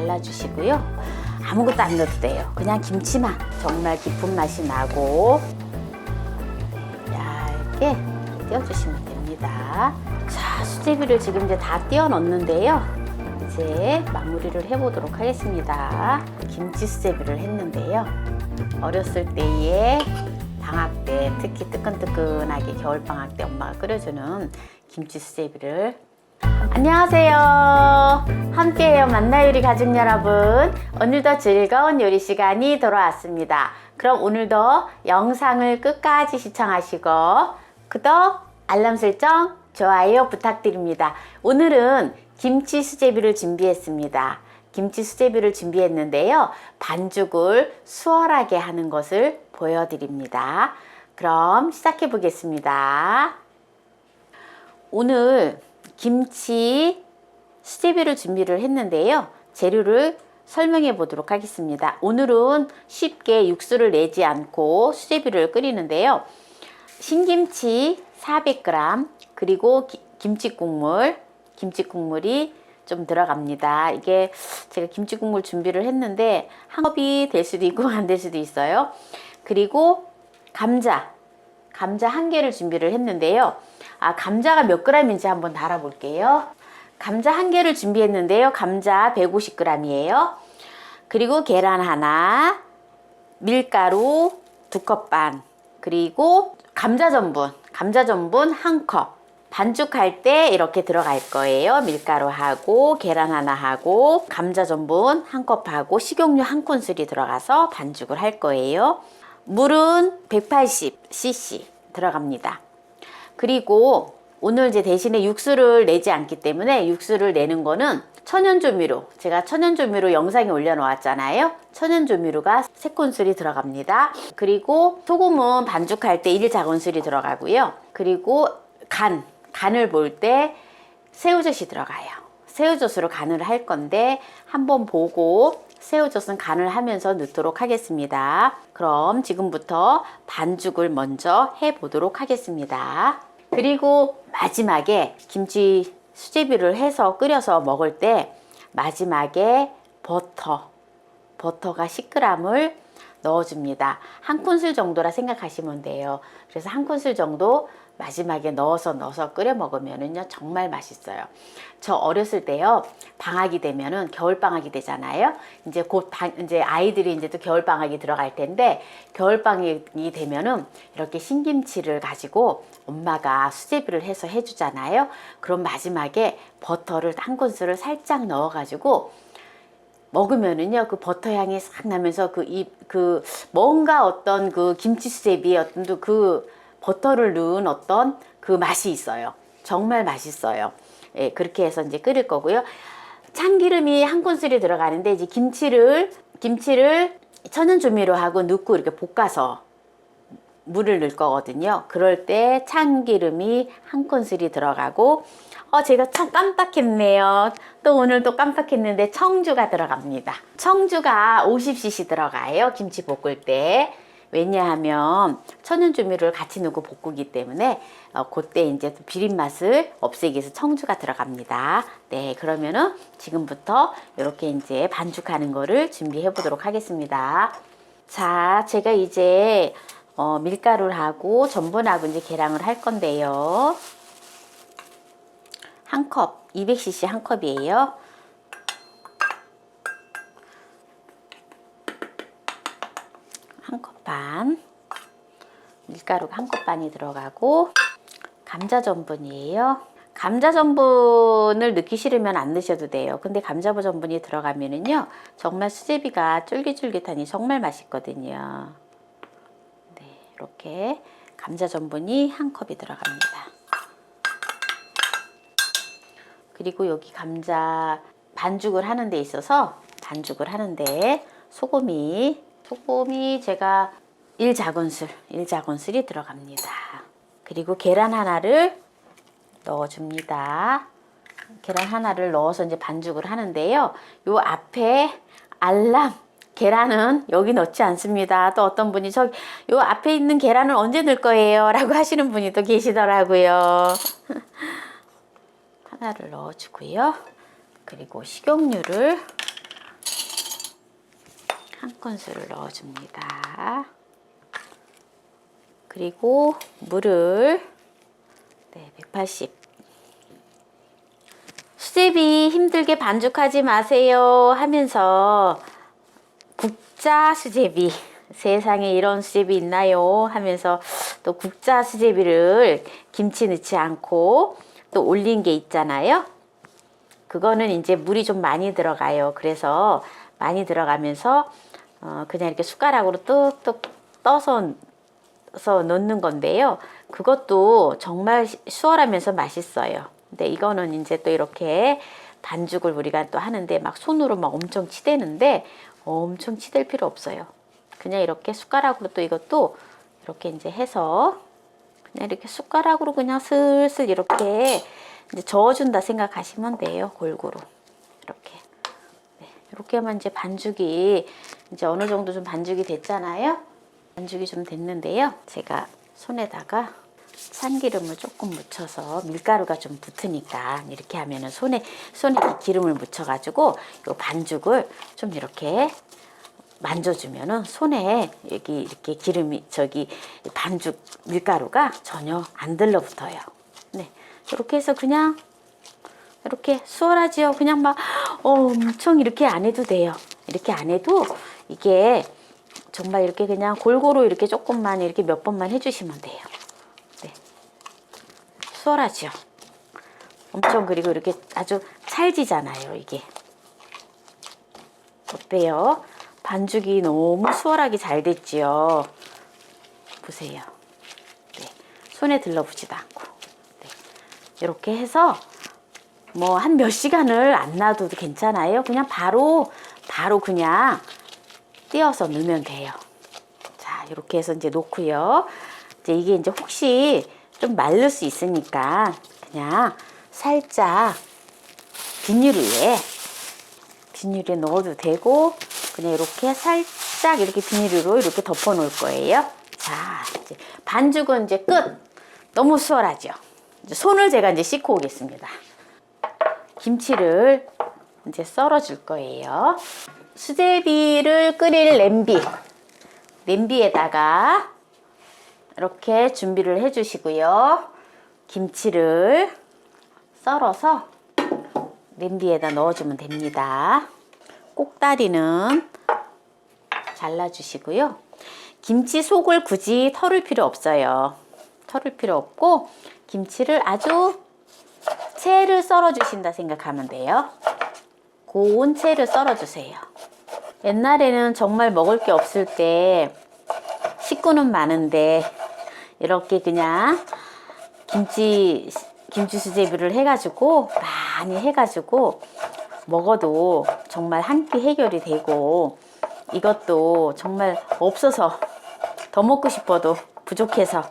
발라주시고요. 아무것도 안 넣어도 돼요. 그냥 김치만 정말 깊은 맛이 나고 얇게 띄워주시면 됩니다. 자, 수제비를 지금 이제 다 띄워 넣었는데요. 이제 마무리를 해보도록 하겠습니다. 김치 수제비를 했는데요. 어렸을 때에 방학 때 특히 뜨끈뜨끈하게 겨울방학 때 엄마가 끓여주는 김치 수제비를. 안녕하세요. 함께해요 만나요리 가족 여러분. 오늘도 즐거운 요리 시간이 돌아왔습니다. 그럼 오늘도 영상을 끝까지 시청하시고 구독, 알람 설정, 좋아요 부탁드립니다. 오늘은 김치 수제비를 준비했습니다. 김치 수제비를 준비했는데요. 반죽을 수월하게 하는 것을 보여드립니다. 그럼 시작해 보겠습니다. 오늘 김치 수제비를 준비를 했는데요. 재료를 설명해 보도록 하겠습니다. 오늘은 쉽게 육수를 내지 않고 수제비를 끓이는데요. 신김치 400g 그리고 김치국물이 좀 들어갑니다. 이게 제가 김치국물 준비를 했는데 한 컵이 될 수도 있고 안 될 수도 있어요. 그리고 감자 1개를 준비를 했는데요. 감자가 몇 g인지 한번 달아 볼게요. 감자 1개를 준비했는데요. 감자 150g이에요. 그리고 계란 하나, 밀가루 2컵 반, 그리고 감자 전분 1컵. 반죽할 때 이렇게 들어갈 거예요. 밀가루하고 계란 하나 하고 감자 전분 1컵 하고 식용유 1큰술이 들어가서 반죽을 할 거예요. 물은 180cc 들어갑니다. 그리고 오늘 이제 대신에 육수를 내지 않기 때문에 육수를 내는 거는 천연조미료, 제가 천연조미료 영상에 올려놓았잖아요. 천연조미료가 3큰술이 들어갑니다. 그리고 소금은 반죽할 때 1작은술이 들어가고요. 그리고 간을 볼 때 새우젓이 들어가요. 새우젓으로 간을 할 건데 한번 보고 새우젓은 간을 하면서 넣도록 하겠습니다. 그럼 지금부터 반죽을 먼저 해 보도록 하겠습니다. 그리고 마지막에 김치 수제비를 해서 끓여서 먹을 때 마지막에 버터가 10g을 넣어줍니다. 1큰술 정도라 생각하시면 돼요. 그래서 1큰술 정도 마지막에 넣어서 끓여 먹으면은요 정말 맛있어요. 저 어렸을 때요 방학이 되면은 겨울 방학이 되잖아요. 이제 이제 아이들이 이제 또 겨울 방학이 들어갈 텐데 겨울 방학이 되면은 이렇게 신김치를 가지고 엄마가 수제비를 해서 해주잖아요. 그럼 마지막에 버터를 1큰술을 살짝 넣어가지고 먹으면은요 그 버터 향이 싹 나면서 뭔가 어떤 그 김치 수제비의 어떤 그 버터를 넣은 어떤 그 맛이 있어요. 정말 맛있어요. 예, 그렇게 해서 이제 끓일 거고요. 참기름이 1큰술이 들어가는데 이제 김치를 천연조미료하고 넣고 이렇게 볶아서 물을 넣을 거거든요. 그럴 때 참기름이 1큰술이 들어가고 제가 참 깜빡했네요. 또 오늘 또 깜빡했는데 청주가 들어갑니다. 청주가 50cc 들어가요. 김치 볶을 때. 왜냐하면 천연조미료를 같이 넣고 볶기 때문에 그때 이제 비린 맛을 없애기 위해서 청주가 들어갑니다. 네, 그러면은 지금부터 이렇게 이제 반죽하는 거를 준비해 보도록 하겠습니다. 자, 제가 이제 밀가루를 하고 전분하고 이제 계량을 할 건데요. 1컵, 200cc 1컵이에요. 반, 밀가루가 1컵 반이 들어가고 감자 전분이에요. 감자 전분을 넣기 싫으면 안 넣으셔도 돼요. 근데 감자 전분이 들어가면은요 정말 수제비가 쫄깃쫄깃하니 정말 맛있거든요. 네, 이렇게 감자 전분이 1컵이 들어갑니다. 그리고 여기 감자 반죽을 하는 데 있어서 소금이 제가 1작은술이 들어갑니다. 그리고 계란 하나를 넣어줍니다. 계란 하나를 넣어서 이제 반죽을 하는데요. 요 앞에 알람 계란은 여기 넣지 않습니다. 또 어떤 분이 요 앞에 있는 계란을 언제 넣을 거예요? 라고 하시는 분이 또 계시더라고요. 하나를 넣어주고요. 그리고 식용유를 한 큰술을 넣어줍니다. 그리고 물을 180. 수제비 힘들게 반죽하지 마세요 하면서 국자 수제비, 세상에 이런 수제비 있나요 하면서 또 국자 수제비를 김치 넣지 않고 또 올린 게 있잖아요. 그거는 이제 물이 좀 많이 들어가요. 그래서 많이 들어가면서 그냥 이렇게 숟가락으로 뚝뚝 떠서 넣는 건데요. 그것도 정말 수월하면서 맛있어요. 근데 이거는 이제 또 이렇게 반죽을 우리가 또 하는데 막 손으로 막 엄청 치대는데 엄청 치댈 필요 없어요. 그냥 이렇게 숟가락으로 또 이것도 이렇게 이제 해서 그냥 이렇게 숟가락으로 그냥 슬슬 이렇게 이제 저어준다 생각하시면 돼요. 골고루 이렇게. 이렇게 하면 이제 반죽이 이제 어느 정도 좀 반죽이 됐잖아요. 반죽이 좀 됐는데요. 제가 손에다가 참기름을 조금 묻혀서 밀가루가 좀 붙으니까 이렇게 하면은 손에 기름을 묻혀가지고 요 반죽을 좀 이렇게 만져주면은 손에 여기 이렇게 기름이 반죽 밀가루가 전혀 안 들러붙어요. 네, 이렇게 해서 그냥 이렇게 수월하지요. 그냥 막 엄청 이렇게 안 해도 돼요. 이렇게 안 해도 이게 정말 이렇게 그냥 골고루 이렇게 조금만 이렇게 몇 번만 해주시면 돼요. 네. 수월하죠. 엄청 그리고 이렇게 아주 찰지잖아요. 이게. 어때요? 반죽이 너무 수월하게 잘 됐지요. 보세요. 네. 손에 들러붙지도 않고. 네. 이렇게 해서 뭐 한 몇 시간을 안 놔둬도 괜찮아요. 그냥 바로 그냥 띄어서 넣으면 돼요. 자, 이렇게 해서 이제 놓고요. 이제 이게 이제 혹시 좀 마를 수 있으니까 그냥 살짝 비닐위에 넣어도 되고 그냥 이렇게 살짝 이렇게 비닐로 이렇게 덮어 놓을 거예요. 자, 이제 반죽은 이제 끝. 너무 수월하죠. 이제 손을 제가 이제 씻고 오겠습니다. 김치를 이제 썰어 줄 거예요. 수제비를 끓일 냄비에다가 이렇게 준비를 해 주시고요. 김치를 썰어서 냄비에다 넣어주면 됩니다. 꼭다리는 잘라주시고요. 김치 속을 굳이 털을 필요 없어요. 털을 필요 없고 김치를 아주 채를 썰어 주신다 생각하면 돼요. 고운 채를 썰어 주세요. 옛날에는 정말 먹을 게 없을 때 식구는 많은데 이렇게 그냥 김치 수제비를 해가지고 많이 해가지고 먹어도 정말 한 끼 해결이 되고 이것도 정말 없어서 더 먹고 싶어도 부족해서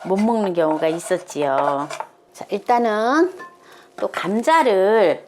못 먹는 경우가 있었지요. 자, 일단은 또 감자를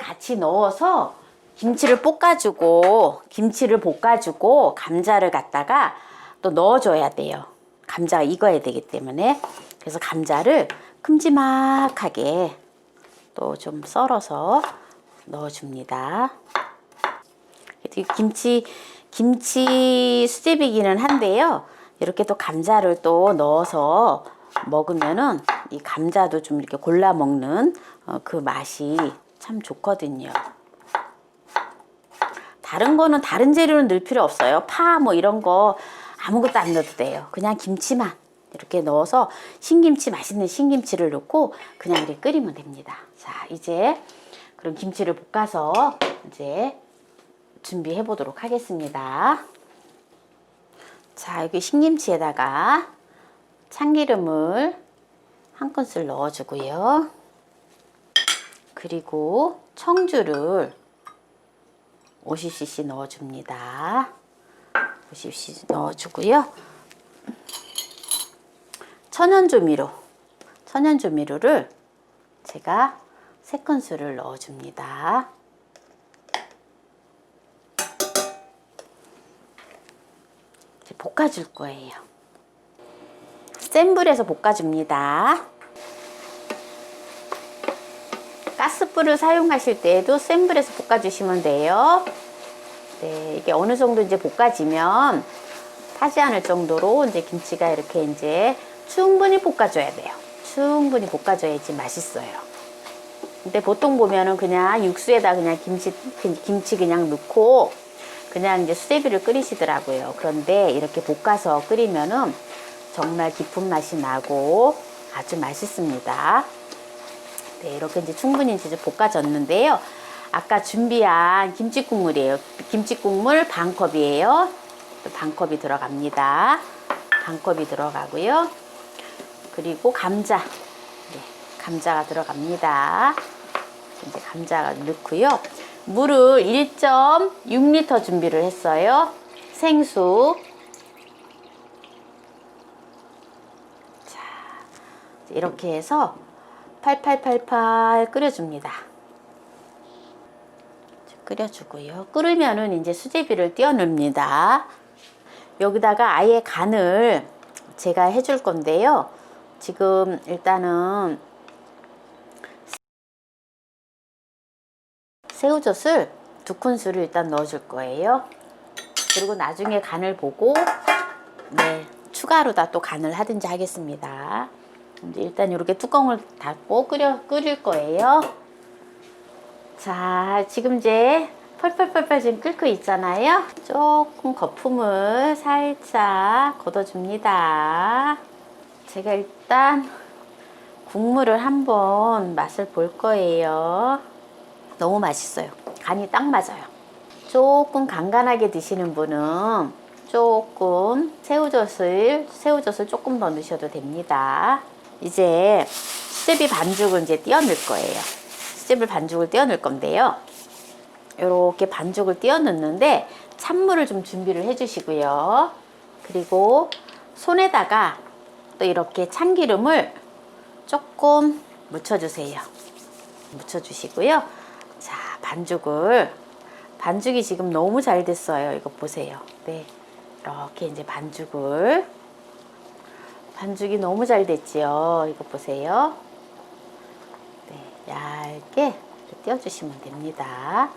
같이 넣어서 김치를 볶아주고 감자를 갖다가 또 넣어줘야 돼요. 감자가 익어야 되기 때문에. 그래서 감자를 큼지막하게 또 좀 썰어서 넣어줍니다. 김치 수제비기는 한데요. 이렇게 또 감자를 또 넣어서 먹으면은 이 감자도 좀 이렇게 골라 먹는 그 맛이 참 좋거든요. 다른 거는 다른 재료는 넣을 필요 없어요. 파 뭐 이런 거 아무것도 안 넣어도 돼요. 그냥 김치만 이렇게 넣어서 맛있는 신김치를 넣고 그냥 이렇게 끓이면 됩니다. 자, 이제 그럼 김치를 볶아서 이제 준비해 보도록 하겠습니다. 자, 여기 신김치에다가 참기름을 한 큰술 넣어주고요. 그리고 청주를 50cc 넣어줍니다. 50cc 넣어주고요. 천연조미료를 제가 3큰술을 넣어줍니다. 이제 볶아줄 거예요. 센 불에서 볶아줍니다. 가스불을 사용하실 때에도 센 불에서 볶아주시면 돼요. 네, 이게 어느 정도 이제 볶아지면 타지 않을 정도로 이제 김치가 이렇게 이제 충분히 볶아줘야 돼요. 충분히 볶아줘야지 맛있어요. 근데 보통 보면은 그냥 육수에다 그냥 김치 그냥 넣고 그냥 이제 수제비를 끓이시더라고요. 그런데 이렇게 볶아서 끓이면은 정말 깊은 맛이 나고 아주 맛있습니다. 네, 이렇게 이제 충분히 이제 볶아졌는데요. 아까 준비한 김치 국물이에요. 김치 국물 반 컵이에요. 반 컵이 들어갑니다. 반 컵이 들어가고요. 그리고 감자, 네, 감자가 들어갑니다. 이제 감자 넣고요. 물을 1.6리터 준비를 했어요. 생수. 자, 이렇게 해서 팔팔팔팔 끓여줍니다. 끓여주고요. 끓으면은 이제 수제비를 띄워 넣습니다. 여기다가 아예 간을 제가 해줄 건데요. 지금 일단은 새우젓을 2큰술을 일단 넣어줄 거예요. 그리고 나중에 간을 보고 네, 추가로 다 또 간을 하든지 하겠습니다. 일단 이렇게 뚜껑을 닫고 끓일 거예요. 자, 지금 이제 펄펄펄펄 지금 끓고 있잖아요. 조금 거품을 살짝 걷어줍니다. 제가 일단 국물을 한번 맛을 볼 거예요. 너무 맛있어요. 간이 딱 맞아요. 조금 간간하게 드시는 분은 조금 새우젓을 조금 더 넣으셔도 됩니다. 이제 수제비 반죽을 이제 띄워 넣을 거예요. 수제비 반죽을 띄워 넣을 건데요. 이렇게 반죽을 띄워 넣는데 찬물을 좀 준비를 해 주시고요. 그리고 손에다가 또 이렇게 참기름을 조금 묻혀주세요. 묻혀주시고요. 자, 반죽이 지금 너무 잘 됐어요. 이거 보세요. 네, 이렇게 이제 반죽이 너무 잘 됐지요. 이거 보세요. 네, 얇게 띄워주시면 됩니다.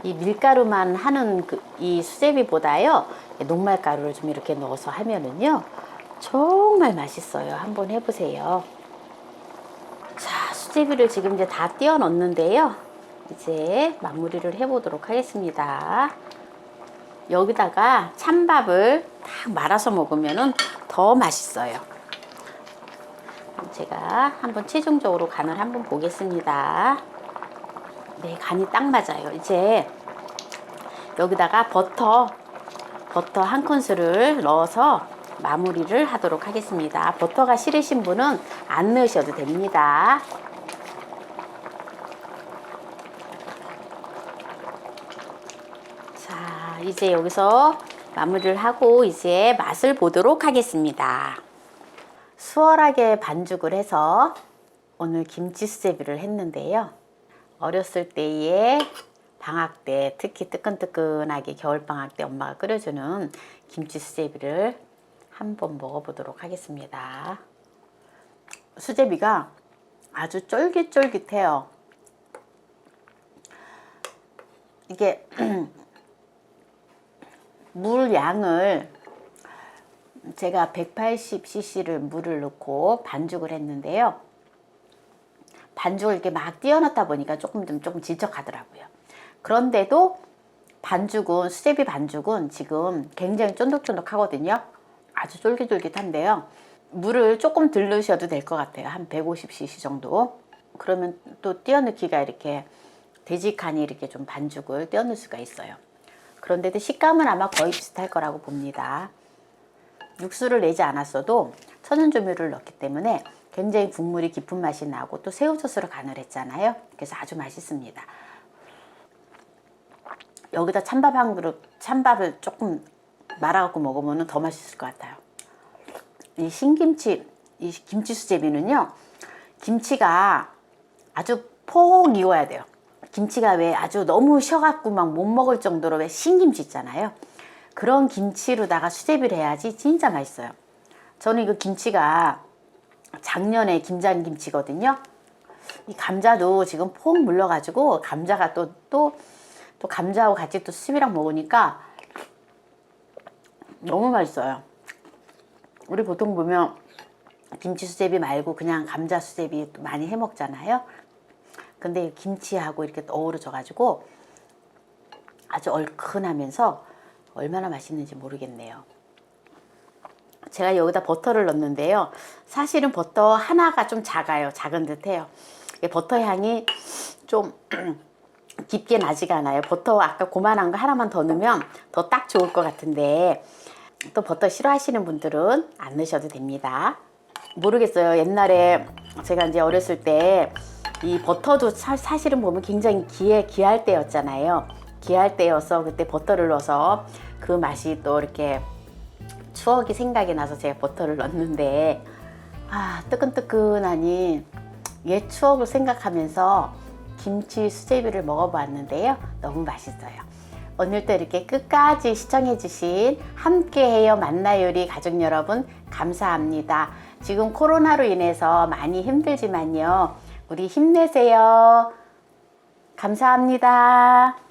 이 밀가루만 하는 이 수제비보다요, 녹말가루를 좀 이렇게 넣어서 하면은요, 정말 맛있어요. 한번 해보세요. 자, 수제비를 지금 이제 다 띄워 넣었는데요. 이제 마무리를 해보도록 하겠습니다. 여기다가 찬밥을 딱 말아서 먹으면 더 맛있어요. 제가 한번 최종적으로 간을 한번 보겠습니다. 네, 간이 딱 맞아요. 이제 여기다가 버터 1큰술을 넣어서 마무리를 하도록 하겠습니다. 버터가 싫으신 분은 안 넣으셔도 됩니다. 자, 이제 여기서 마무리를 하고 이제 맛을 보도록 하겠습니다. 수월하게 반죽을 해서 오늘 김치 수제비를 했는데요. 어렸을 때에 방학 때 특히 뜨끈뜨끈하게 겨울방학 때 엄마가 끓여주는 김치 수제비를 한번 먹어보도록 하겠습니다. 수제비가 아주 쫄깃쫄깃해요. 이게 물 양을 제가 180cc를 물을 넣고 반죽을 했는데요. 반죽을 이렇게 막 띄워 넣다 보니까 조금 질척하더라고요. 그런데도 수제비 반죽은 지금 굉장히 쫀득쫀득하거든요. 아주 쫄깃쫄깃한데요. 물을 조금 덜 넣으셔도 될 것 같아요. 한 150cc 정도. 그러면 또 띄워 넣기가 이렇게 되직하니 이렇게 좀 반죽을 띄워 넣을 수가 있어요. 그런데도 식감은 아마 거의 비슷할 거라고 봅니다. 육수를 내지 않았어도 천연조미료를 넣기 때문에 굉장히 국물이 깊은 맛이 나고 또 새우젓으로 간을 했잖아요. 그래서 아주 맛있습니다. 여기다 찬밥을 조금 말아갖고 먹으면 더 맛있을 것 같아요. 이 김치 수제비는요, 김치가 아주 폭 익어야 돼요. 김치가 왜 아주 너무 쉬어갖고 막 못 먹을 정도로 왜 신김치 있잖아요. 그런 김치로다가 수제비를 해야지 진짜 맛있어요. 저는 이거 김치가 작년에 김장김치거든요. 이 감자도 지금 폭 물러가지고 감자가 또 또 감자하고 같이 또 수제비랑 먹으니까 너무 맛있어요. 우리 보통 보면 김치 수제비 말고 그냥 감자 수제비 많이 해 먹잖아요. 근데 김치하고 이렇게 어우러져 가지고 아주 얼큰하면서 얼마나 맛있는지 모르겠네요. 제가 여기다 버터를 넣었는데요. 사실은 버터 하나가 좀 작아요. 작은 듯해요. 버터 향이 좀 깊게 나지가 않아요. 버터 아까 그만한 거 하나만 더 넣으면 더 딱 좋을 것 같은데 또 버터 싫어하시는 분들은 안 넣으셔도 됩니다. 모르겠어요. 옛날에 제가 이제 어렸을 때 이 버터도 사실은 보면 굉장히 귀할 때였잖아요. 귀할 때여서 그때 버터를 넣어서 그 맛이 또 이렇게 추억이 생각이 나서 제가 버터를 넣었는데 뜨끈뜨끈하니 옛 추억을 생각하면서 김치 수제비를 먹어봤는데요. 너무 맛있어요. 오늘도 이렇게 끝까지 시청해주신 함께해요 만나요리 가족 여러분 감사합니다. 지금 코로나로 인해서 많이 힘들지만요. 우리 힘내세요. 감사합니다.